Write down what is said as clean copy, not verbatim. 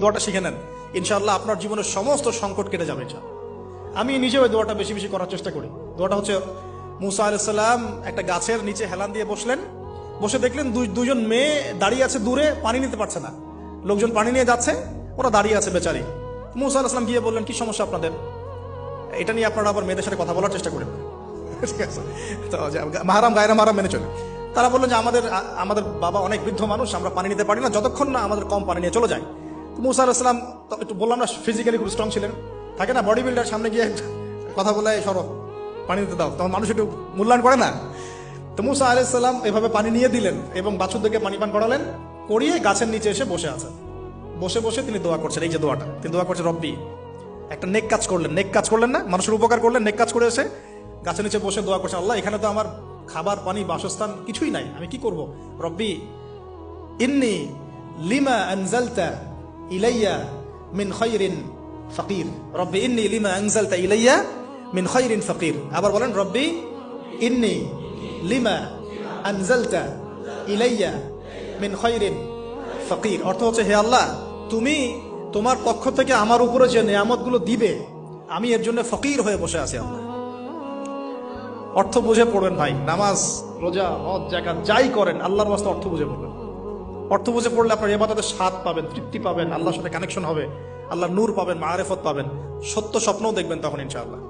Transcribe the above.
দোয়াটা শিখে নেন, ইনশাআল্লাহ আপনার জীবনের সমস্ত সংকট কেটে যাবে। আমি নিজেও ওই দোয়াটা বেশি বেশি করার চেষ্টা করি। দোয়াটা হচ্ছে, মুসা আলাইহিস সালাম একটা গাছের নিচে হেলান দিয়ে বসলেন, বসে দেখলেন দুজন মেয়ে দাঁড়িয়ে আছে দূরে, পানি নিতে পারছে না, লোকজন পানি নিয়ে যাচ্ছে, ওরা দাঁড়িয়ে আছে বেচারি। মুসা আলাইহিস সালাম গিয়ে বললেন, কি সমস্যা আপনাদের? এটা নিয়ে আপনারা আবার মেয়েদের সাথে কথা বলার চেষ্টা করেন, ঠিক আছে? তো মাহারাম গায়রা মাহারাম মেনে চলে। তারা বললেন যে আমাদের বাবা অনেক বৃদ্ধ মানুষ, আমরা পানি নিতে পারি না যতক্ষণ না আমাদের কম পানি নিয়ে চলে যায়। মুসা আলাইহিস সালাম একটু বললাম না, ফিজিক্যালি খুব স্ট্রং ছিলেন, থাকে না বডি বিল্ডার, সামনে গিয়ে কথা বলে সরো পানি দিতে দাও, তখন মানুষ একটু মূল্যায়ন করে না। তো মুসা আলাইহিস সালাম এভাবে পানি নিয়ে দিলেন এবং বাছুরদেরকে পানি পান করালেন, করিয়ে গাছের নিচে এসে বসে আছেন। বসে বসে তিনি দোয়া করছেন, এই যে দোয়াটা তিনি দোয়া করছেন, রব্বি, একটা নেক কাজ করলেন, নেক কাজ করলেন না, মানুষের উপকার করলেন, নেক কাজ করে এসে গাছের নিচে বসে দোয়া করছেন, আল্লাহ এখানে তো আমার খাবার পানি বাসস্থান কিছুই নাই, আমি কি করব? রব্বি ইন্নি লিমা আনজালতা ইলাইয়া মিন খায়রিন ফাকির, রব্বি ইন্নি লিমা আনজালতা ইলাইয়া মিন খায়রিন ফাকির। আবার বলেন, রব্বি ইন্নি লিমা আনজালতা ইলাইয়া মিন খায়রিন ফাকির। অর্থ হচ্ছে, হে আল্লাহ, তুমি তোমার পক্ষ থেকে আমার উপরে যে নিয়ামতগুলো দিবে, আমি এর জন্য ফকির হয়ে বসে আছি। আল্লাহ অর্থ বুঝে পড়বেন ভাই, নামাজ রোজা হজ যাকাত যাই করেন আল্লাহর ওয়াস্তে অর্থ বুঝে পড়বেন। অর্থ বুঝে পড়লে আপনার ইবাদতের স্বাদ পাবেন, তৃপ্তি পাবেন, আল্লাহর সাথে কানেকশন হবে, আল্লাহর নূর পাবেন, মাআরিফত পাবেন, সত্য স্বপ্নও দেখবেন তখন ইনশাআল্লাহ।